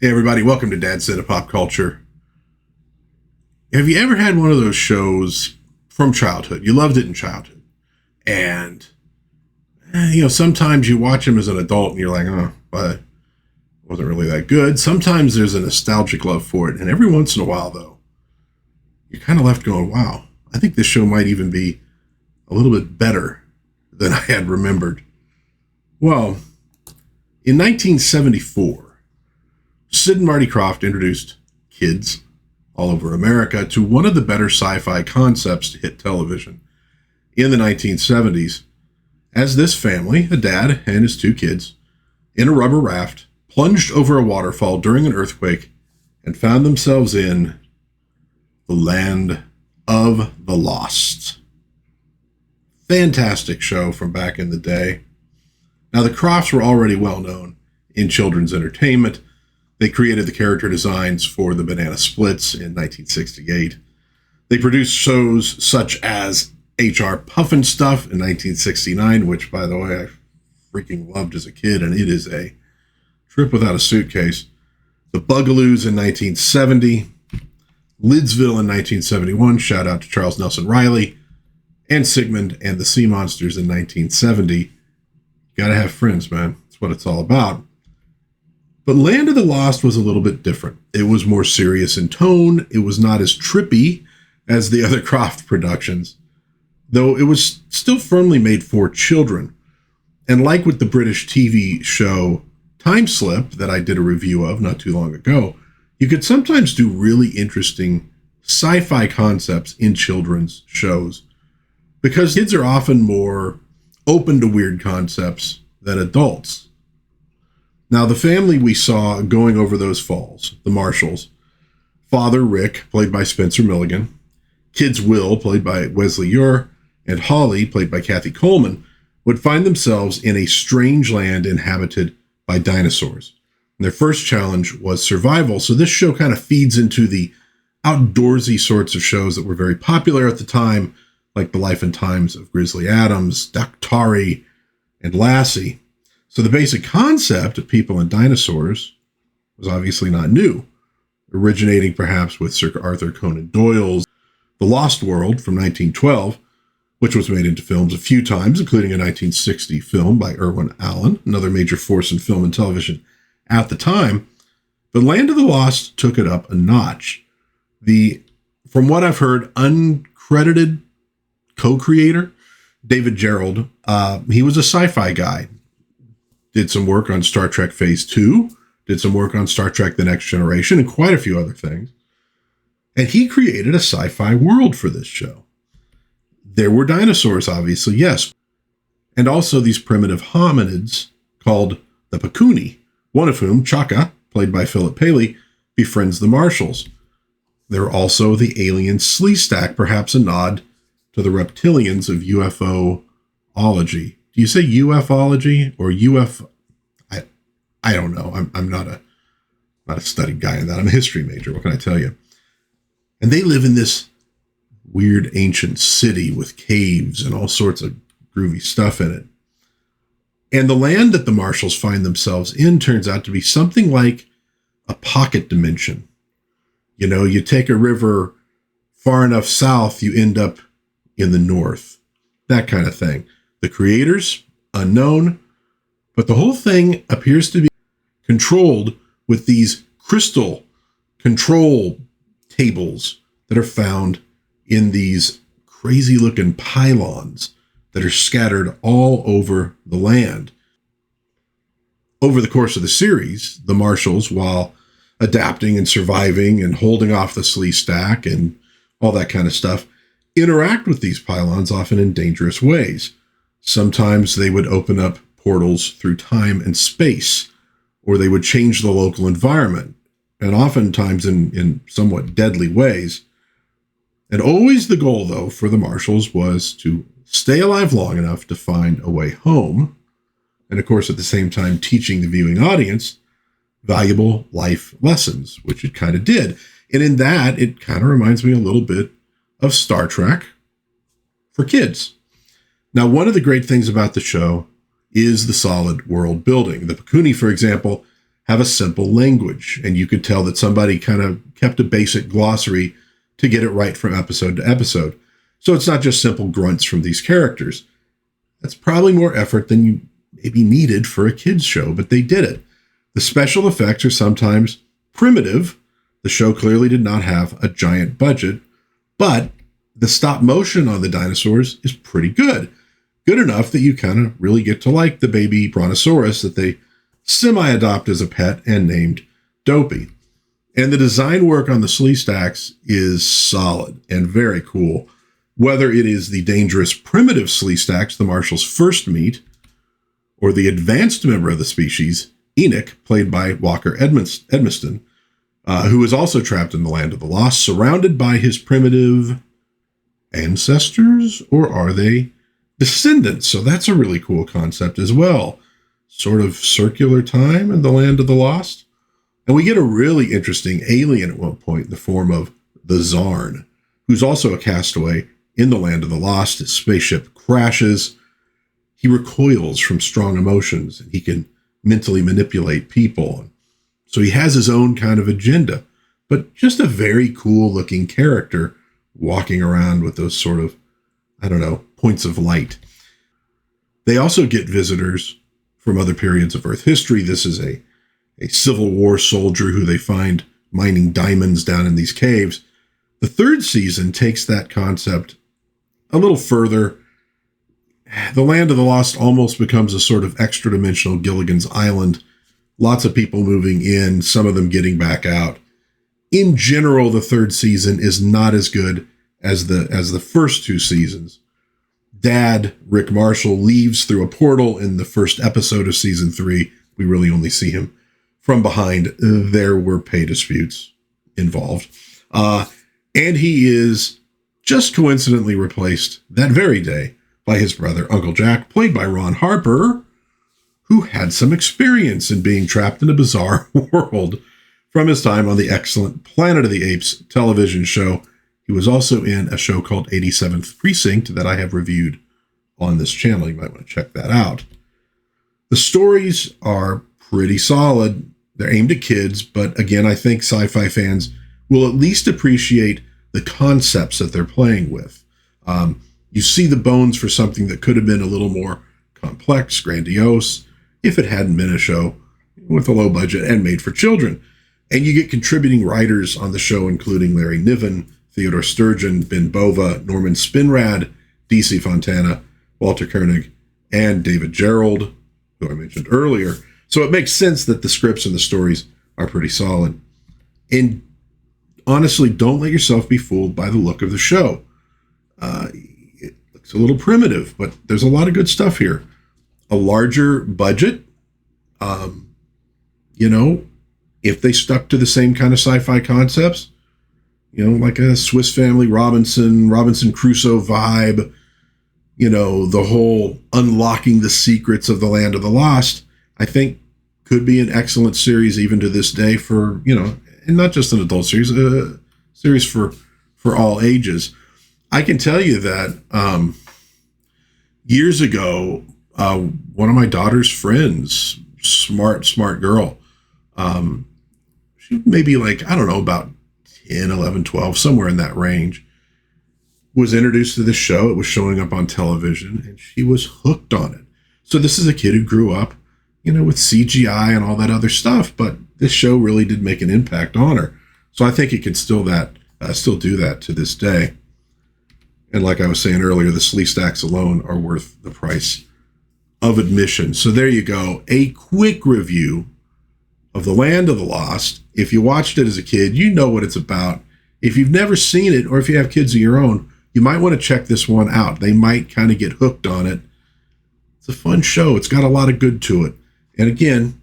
Hey everybody, welcome to DadsDen of Pop Culture. Have you ever had one of those shows from childhood? You loved it in childhood. And, sometimes you watch them as an adult and you're like, oh, but it wasn't really that good. Sometimes there's a nostalgic love for it. And every once in a while, though, you're kind of left going, wow, I think this show might even be a little bit better than I had remembered. Well, in 1974, Sid and Marty Krofft introduced kids all over America to one of the better sci-fi concepts to hit television in the 1970s, as this family, a dad and his two kids, in a rubber raft, plunged over a waterfall during an earthquake and found themselves in the land of the lost. Fantastic show from back in the day. Now, the Kroffts were already well known in children's entertainment. They created the character designs for the Banana Splits in 1968. They produced shows such as H.R. Pufnstuf in 1969, which, by the way, I freaking loved as a kid, and it is a trip without a suitcase. The Bugaloos in 1970. Lidsville in 1971, shout out to Charles Nelson Riley. And Sigmund and the Sea Monsters in 1970. You gotta have friends, man. That's what it's all about. But Land of the Lost was a little bit different. It was more serious in tone. It was not as trippy as the other Krofft productions, though it was still firmly made for children. And like with the British TV show Timeslip that I did a review of not too long ago, you could sometimes do really interesting sci-fi concepts in children's shows because kids are often more open to weird concepts than adults. Now, the family we saw going over those falls, the Marshalls, Father Rick, played by Spencer Milligan, kids Will, played by Wesley Ure, and Holly, played by Kathy Coleman, would find themselves in a strange land inhabited by dinosaurs. And their first challenge was survival, so this show kind of feeds into the outdoorsy sorts of shows that were very popular at the time, like The Life and Times of Grizzly Adams, Daktari, and Lassie. So the basic concept of people and dinosaurs was obviously not new, originating perhaps with Sir Arthur Conan Doyle's The Lost World from 1912, which was made into films a few times, including a 1960 film by Irwin Allen, another major force in film and television at the time. But Land of the Lost took it up a notch. From what I've heard, uncredited co-creator, David Gerrold, he was a sci-fi guy. Did some work on Star Trek Phase 2, did some work on Star Trek The Next Generation, and quite a few other things. And he created a sci-fi world for this show. There were dinosaurs, obviously, yes. And also these primitive hominids called the Pakuni, one of whom, Chaka, played by Philip Paley, befriends the Marshalls. There are also the alien Sleestak, perhaps a nod to the reptilians of UFOlogy. Do you say UFOlogy or UF? I don't know. I'm not a studied guy in that. I'm a history major. What can I tell you? And they live in this weird ancient city with caves and all sorts of groovy stuff in it. And the land that the Marshalls find themselves in turns out to be something like a pocket dimension. You take a river far enough south, you end up in the north. That kind of thing. The creators, unknown, but the whole thing appears to be controlled with these crystal control tables that are found in these crazy-looking pylons that are scattered all over the land. Over the course of the series, the Marshalls, while adapting and surviving and holding off the Sleestak and all that kind of stuff, interact with these pylons often in dangerous ways. Sometimes they would open up portals through time and space, or they would change the local environment, and oftentimes in somewhat deadly ways. And always the goal, though, for the Marshalls was to stay alive long enough to find a way home, and of course at the same time teaching the viewing audience valuable life lessons, which it kind of did. And in that, it kind of reminds me a little bit of Star Trek for kids. Now, one of the great things about the show is the solid world building. The Pakuni, for example, have a simple language, and you could tell that somebody kind of kept a basic glossary to get it right from episode to episode. So it's not just simple grunts from these characters. That's probably more effort than you maybe needed for a kids show, but they did it. The special effects are sometimes primitive. The show clearly did not have a giant budget, but the stop motion on the dinosaurs is pretty good. Good enough that you kind of really get to like the baby brontosaurus that they semi-adopt as a pet and named Dopey. And the design work on the Sleestaks is solid and very cool. Whether it is the dangerous primitive Sleestaks the marshals first meet, or the advanced member of the species, Enoch, played by Walker Edmiston, who is also trapped in the land of the lost, surrounded by his primitive ancestors, or are they descendants? So that's a really cool concept as well. Sort of circular time in the land of the lost. And we get a really interesting alien at one point in the form of the Zarn, who's also a castaway in the land of the lost. His spaceship crashes. He recoils from strong emotions, and he can mentally manipulate people. So he has his own kind of agenda, but just a very cool looking character walking around with those sort of, points of light. They also get visitors from other periods of Earth history. This is a Civil War soldier who they find mining diamonds down in these caves. The third season takes that concept a little further. The land of the lost almost becomes a sort of extra-dimensional Gilligan's Island. Lots of people moving in, some of them getting back out. In general, the third season is not as good as the first two seasons. Dad, Rick Marshall, leaves through a portal in the first episode of season 3. We really only see him from behind. There were pay disputes involved. And he is just coincidentally replaced that very day by his brother, Uncle Jack, played by Ron Harper, who had some experience in being trapped in a bizarre world from his time on the excellent Planet of the Apes television show. He was also in a show called 87th Precinct that I have reviewed on this channel. You might want to check that out. The stories are pretty solid. They're aimed at kids, but again, I think sci-fi fans will at least appreciate the concepts that they're playing with. You see the bones for something that could have been a little more complex, grandiose, if it hadn't been a show with a low budget and made for children. And you get contributing writers on the show, including Larry Niven, Theodore Sturgeon, Ben Bova, Norman Spinrad, D.C. Fontana, Walter Koenig, and David Gerrold, who I mentioned earlier. So it makes sense that the scripts and the stories are pretty solid. And honestly, don't let yourself be fooled by the look of the show. It looks a little primitive, but there's a lot of good stuff here. A larger budget, if they stuck to the same kind of sci-fi concepts, like a Swiss Family Robinson Crusoe vibe, the whole unlocking the secrets of the land of the lost, I think could be an excellent series even to this day for, and not just an adult series, a series for all ages. I can tell you that years ago, one of my daughter's friends, smart girl, she maybe about 10, 11, 12, somewhere in that range, was introduced to the show. It was showing up on television, and she was hooked on it. So this is a kid who grew up, with CGI and all that other stuff, but this show really did make an impact on her. So I think it can still do that to this day. And like I was saying earlier, the Sleestaks alone are worth the price of admission. So there you go. A quick review of The Land of the Lost. If you watched it as a kid, you know what it's about. If you've never seen it, or if you have kids of your own, you might want to check this one out. They might kind of get hooked on it. It's a fun show. It's got a lot of good to it. And again,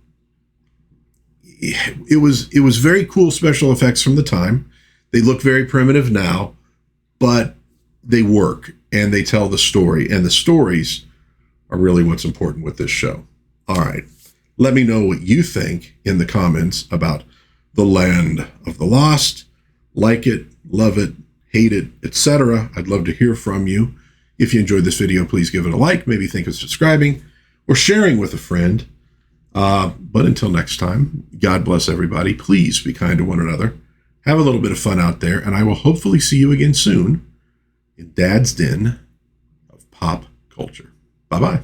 it was very cool special effects from the time. They look very primitive now, but they work and they tell the story, and the stories are really what's important with this show. All right. Let me know what you think in the comments about The Land of the Lost. Like it, love it, hate it, etc. I'd love to hear from you. If you enjoyed this video, please give it a like, maybe think of subscribing or sharing with a friend. But until next time, God bless everybody. Please be kind to one another. Have a little bit of fun out there, and I will hopefully see you again soon in Dad's Den of Pop Culture. Bye-bye.